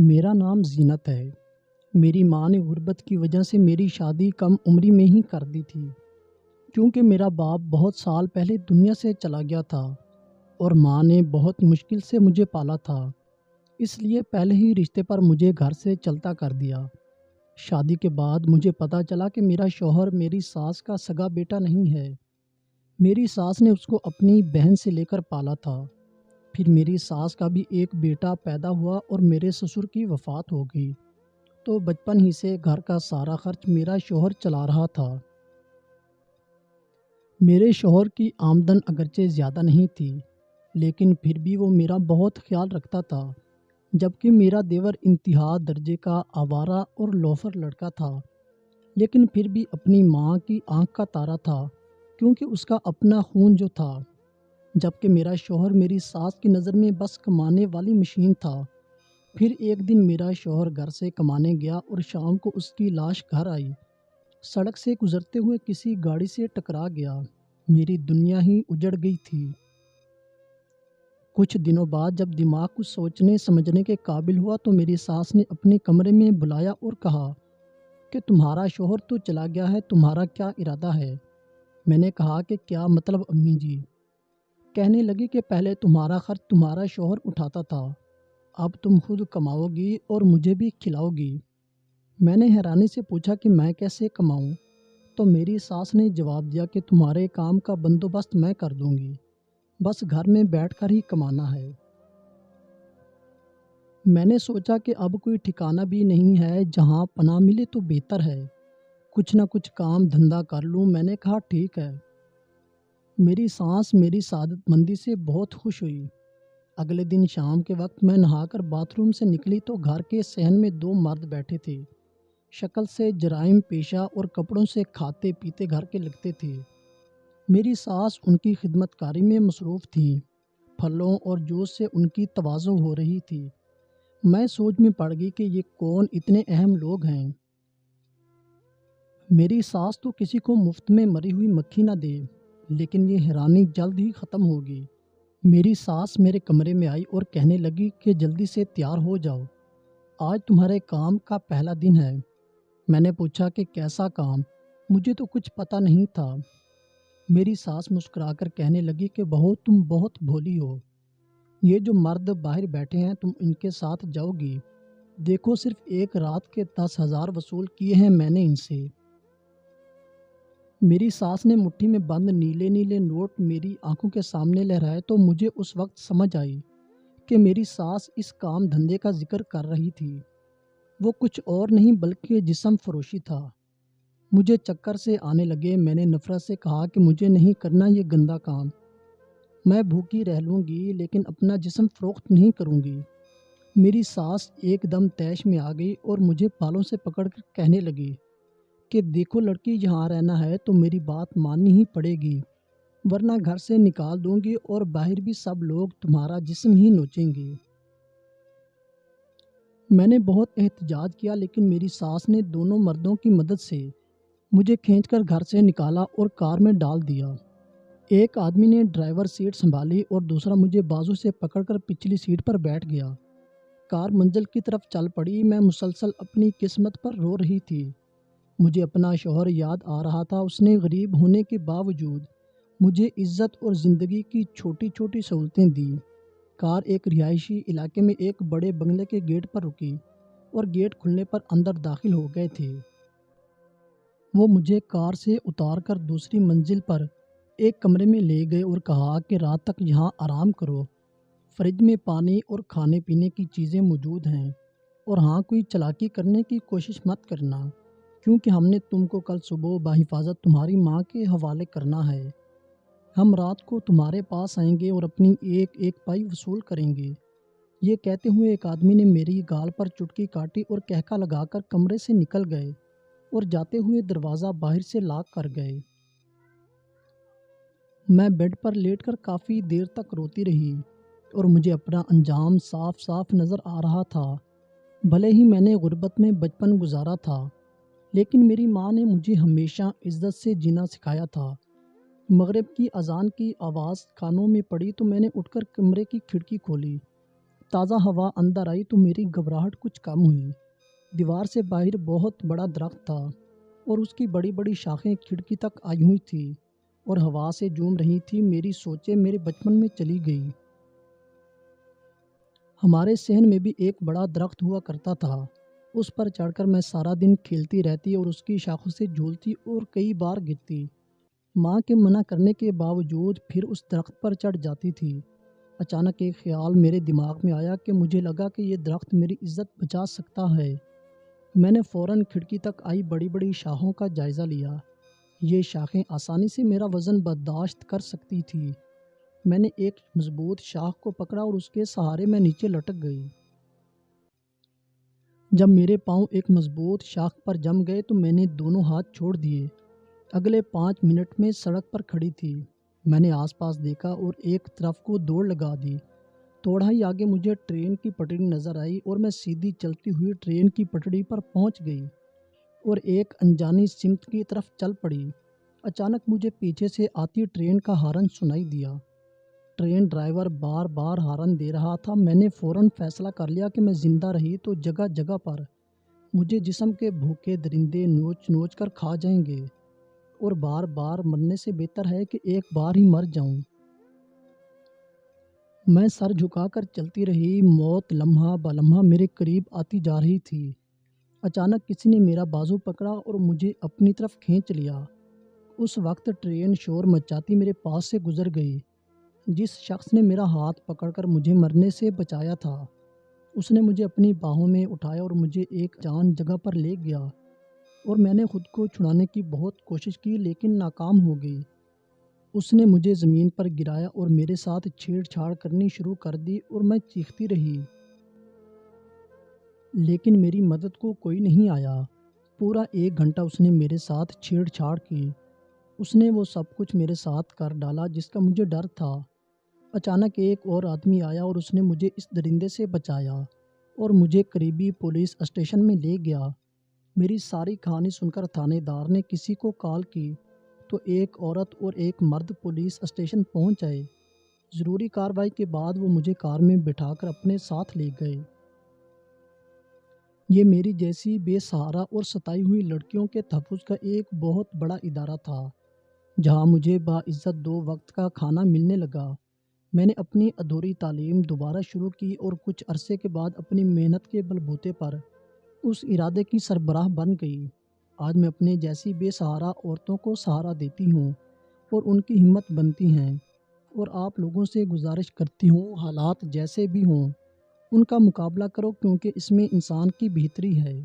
میرا نام زینت ہے۔ میری ماں نے غربت کی وجہ سے میری شادی کم عمری میں ہی کر دی تھی، کیونکہ میرا باپ بہت سال پہلے دنیا سے چلا گیا تھا اور ماں نے بہت مشکل سے مجھے پالا تھا، اس لیے پہلے ہی رشتے پر مجھے گھر سے چلتا کر دیا۔ شادی کے بعد مجھے پتہ چلا کہ میرا شوہر میری ساس کا سگا بیٹا نہیں ہے۔ میری ساس نے اس کو اپنی بہن سے لے کر پالا تھا۔ پھر میری ساس کا بھی ایک بیٹا پیدا ہوا اور میرے سسر کی وفات ہو گئی، تو بچپن ہی سے گھر کا سارا خرچ میرا شوہر چلا رہا تھا۔ میرے شوہر کی آمدن اگرچہ زیادہ نہیں تھی، لیکن پھر بھی وہ میرا بہت خیال رکھتا تھا، جبکہ میرا دیور انتہا درجے کا آوارہ اور لوفر لڑکا تھا، لیکن پھر بھی اپنی ماں کی آنکھ کا تارا تھا، کیونکہ اس کا اپنا خون جو تھا، جبکہ میرا شوہر میری ساس کی نظر میں بس کمانے والی مشین تھا۔ پھر ایک دن میرا شوہر گھر سے کمانے گیا اور شام کو اس کی لاش گھر آئی۔ سڑک سے گزرتے ہوئے کسی گاڑی سے ٹکرا گیا۔ میری دنیا ہی اجڑ گئی تھی۔ کچھ دنوں بعد جب دماغ کچھ سوچنے سمجھنے کے قابل ہوا تو میری ساس نے اپنے کمرے میں بلایا اور کہا کہ تمہارا شوہر تو چلا گیا ہے، تمہارا کیا ارادہ ہے؟ میں نے کہا کہ کیا مطلب امی جی؟ کہنے لگی کہ پہلے تمہارا خرچ تمہارا شوہر اٹھاتا تھا، اب تم خود کماؤ گی اور مجھے بھی کھلاؤ گی۔ میں نے حیرانی سے پوچھا کہ میں کیسے کماؤں؟ تو میری ساس نے جواب دیا کہ تمہارے کام کا بندوبست میں کر دوں گی، بس گھر میں بیٹھ کر ہی کمانا ہے۔ میں نے سوچا کہ اب کوئی ٹھکانہ بھی نہیں ہے، جہاں پناہ ملے تو بہتر ہے، کچھ نہ کچھ کام دھندا کر لوں۔ میں نے کہا ٹھیک ہے۔ میری ساس میری سعادت مندی سے بہت خوش ہوئی۔ اگلے دن شام کے وقت میں نہا کر باتھ روم سے نکلی تو گھر کے صحن میں دو مرد بیٹھے تھے، شکل سے جرائم پیشہ اور کپڑوں سے کھاتے پیتے گھر کے لگتے تھے۔ میری ساس ان کی خدمت کاری میں مصروف تھیں، پھلوں اور جوس سے ان کی تواضع ہو رہی تھی۔ میں سوچ میں پڑ گئی کہ یہ کون اتنے اہم لوگ ہیں۔ میری ساس تو کسی کو مفت میں مری ہوئی مکھی نہ دے، لیکن یہ حیرانی جلد ہی ختم ہوگی۔ میری ساس میرے کمرے میں آئی اور کہنے لگی کہ جلدی سے تیار ہو جاؤ، آج تمہارے کام کا پہلا دن ہے۔ میں نے پوچھا کہ کیسا کام؟ مجھے تو کچھ پتہ نہیں تھا۔ میری ساس مسکرا کر کہنے لگی کہ بہو تم بہت بھولی ہو، یہ جو مرد باہر بیٹھے ہیں تم ان کے ساتھ جاؤ گی، دیکھو صرف ایک رات کے 10,000 وصول کیے ہیں میں نے ان سے۔ میری ساس نے مٹھی میں بند نیلے نیلے نوٹ میری آنکھوں کے سامنے لہرائے تو مجھے اس وقت سمجھ آئی کہ میری ساس اس کام دھندے کا ذکر کر رہی تھی۔ وہ کچھ اور نہیں بلکہ جسم فروشی تھا۔ مجھے چکر سے آنے لگے۔ میں نے نفرت سے کہا کہ مجھے نہیں کرنا یہ گندا کام، میں بھوکی رہ لوں گی لیکن اپنا جسم فروخت نہیں کروں گی۔ میری ساس ایک دم طیش میں آ گئی اور مجھے بالوں سے پکڑ کر کہنے لگی کہ دیکھو لڑکی، یہاں رہنا ہے تو میری بات ماننی ہی پڑے گی، ورنہ گھر سے نکال دوں گی اور باہر بھی سب لوگ تمہارا جسم ہی نوچیں گے۔ میں نے بہت احتجاج کیا، لیکن میری ساس نے دونوں مردوں کی مدد سے مجھے کھینچ کر گھر سے نکالا اور کار میں ڈال دیا۔ ایک آدمی نے ڈرائیور سیٹ سنبھالی اور دوسرا مجھے بازو سے پکڑ کر پچھلی سیٹ پر بیٹھ گیا۔ کار منزل کی طرف چل پڑی۔ میں مسلسل اپنی قسمت پر رو رہی تھی۔ مجھے اپنا شوہر یاد آ رہا تھا۔ اس نے غریب ہونے کے باوجود مجھے عزت اور زندگی کی چھوٹی چھوٹی سہولتیں دیں۔ کار ایک رہائشی علاقے میں ایک بڑے بنگلے کے گیٹ پر رکی اور گیٹ کھلنے پر اندر داخل ہو گئے تھے۔ وہ مجھے کار سے اتار کر دوسری منزل پر ایک کمرے میں لے گئے اور کہا کہ رات تک یہاں آرام کرو، فریج میں پانی اور کھانے پینے کی چیزیں موجود ہیں، اور ہاں کوئی چالاکی کرنے کی کوشش مت کرنا، کیونکہ ہم نے تم کو کل صبح بحفاظت تمہاری ماں کے حوالے کرنا ہے۔ ہم رات کو تمہارے پاس آئیں گے اور اپنی ایک ایک پائی وصول کریں گے۔ یہ کہتے ہوئے ایک آدمی نے میری گال پر چٹکی کاٹی اور کہکا لگا کر کمرے سے نکل گئے اور جاتے ہوئے دروازہ باہر سے لاک کر گئے۔ میں بیڈ پر لیٹ کر کافی دیر تک روتی رہی اور مجھے اپنا انجام صاف صاف نظر آ رہا تھا۔ بھلے ہی میں نے غربت میں بچپن گزارا تھا، لیکن میری ماں نے مجھے ہمیشہ عزت سے جینا سکھایا تھا۔ مغرب کی اذان کی آواز کانوں میں پڑی تو میں نے اٹھ کر کمرے کی کھڑکی کھولی۔ تازہ ہوا اندر آئی تو میری گھبراہٹ کچھ کم ہوئی۔ دیوار سے باہر بہت بڑا درخت تھا اور اس کی بڑی بڑی شاخیں کھڑکی تک آئی ہوئی تھی اور ہوا سے جھوم رہی تھی۔ میری سوچیں میرے بچپن میں چلی گئی۔ ہمارے صحن میں بھی ایک بڑا درخت ہوا کرتا تھا۔ اس پر چڑھ کر میں سارا دن کھیلتی رہتی اور اس کی شاخوں سے جھولتی اور کئی بار گرتی۔ ماں کے منع کرنے کے باوجود پھر اس درخت پر چڑھ جاتی تھی۔ اچانک ایک خیال میرے دماغ میں آیا کہ مجھے لگا کہ یہ درخت میری عزت بچا سکتا ہے۔ میں نے فوراً کھڑکی تک آئی بڑی بڑی شاخوں کا جائزہ لیا۔ یہ شاخیں آسانی سے میرا وزن برداشت کر سکتی تھی۔ میں نے ایک مضبوط شاخ کو پکڑا اور اس کے سہارے میں نیچے لٹک گئی۔ جب میرے پاؤں ایک مضبوط شاخ پر جم گئے تو میں نے دونوں ہاتھ چھوڑ دیے۔ اگلے 5 منٹ میں سڑک پر کھڑی تھی۔ میں نے آس پاس دیکھا اور ایک طرف کو دوڑ لگا دی۔ تھوڑا ہی آگے مجھے ٹرین کی پٹڑی نظر آئی اور میں سیدھی چلتی ہوئی ٹرین کی پٹڑی پر پہنچ گئی اور ایک انجانی سمت کی طرف چل پڑی۔ اچانک مجھے پیچھے سے آتی ٹرین کا ہارن سنائی دیا۔ ٹرین ڈرائیور بار بار ہارن دے رہا تھا۔ میں نے فوراً فیصلہ کر لیا کہ میں زندہ رہی تو جگہ جگہ پر مجھے جسم کے بھوکے درندے نوچ نوچ کر کھا جائیں گے اور بار بار مرنے سے بہتر ہے کہ ایک بار ہی مر جاؤں۔ میں سر جھکا کر چلتی رہی۔ موت لمحہ بہ لمحہ میرے قریب آتی جا رہی تھی۔ اچانک کسی نے میرا بازو پکڑا اور مجھے اپنی طرف کھینچ لیا۔ اس وقت ٹرین شور مچاتی میرے پاس سے گزر گئی۔ جس شخص نے میرا ہاتھ پکڑ کر مجھے مرنے سے بچایا تھا، اس نے مجھے اپنی باہوں میں اٹھایا اور مجھے ایک جان جگہ پر لے گیا اور میں نے خود کو چھڑانے کی بہت کوشش کی لیکن ناکام ہو گئی۔ اس نے مجھے زمین پر گرایا اور میرے ساتھ چھیڑ چھاڑ کرنی شروع کر دی اور میں چیختی رہی، لیکن میری مدد کو کوئی نہیں آیا۔ پورا 1 گھنٹہ اس نے میرے ساتھ چھیڑ چھاڑ کی۔ اس نے وہ سب کچھ میرے ساتھ کر ڈالا جس کا مجھے ڈر تھا۔ اچانک ایک اور آدمی آیا اور اس نے مجھے اس درندے سے بچایا اور مجھے قریبی پولیس اسٹیشن میں لے گیا۔ میری ساری کہانی سن کر تھانے دار نے کسی کو کال کی تو ایک عورت اور ایک مرد پولیس اسٹیشن پہنچ آئے۔ ضروری کارروائی کے بعد وہ مجھے کار میں بٹھا کر اپنے ساتھ لے گئے۔ یہ میری جیسی بے سہارا اور ستائی ہوئی لڑکیوں کے تحفظ کا ایک بہت بڑا ادارہ تھا، جہاں مجھے باعزت 2 وقت کا کھانا ملنے لگا۔ میں نے اپنی ادھوری تعلیم دوبارہ شروع کی اور کچھ عرصے کے بعد اپنی محنت کے بلبوتے پر اس ادارے کی سربراہ بن گئی۔ آج میں اپنے جیسی بے سہارا عورتوں کو سہارا دیتی ہوں اور ان کی ہمت بنتی ہیں، اور آپ لوگوں سے گزارش کرتی ہوں حالات جیسے بھی ہوں ان کا مقابلہ کرو، کیونکہ اس میں انسان کی بہتری ہے۔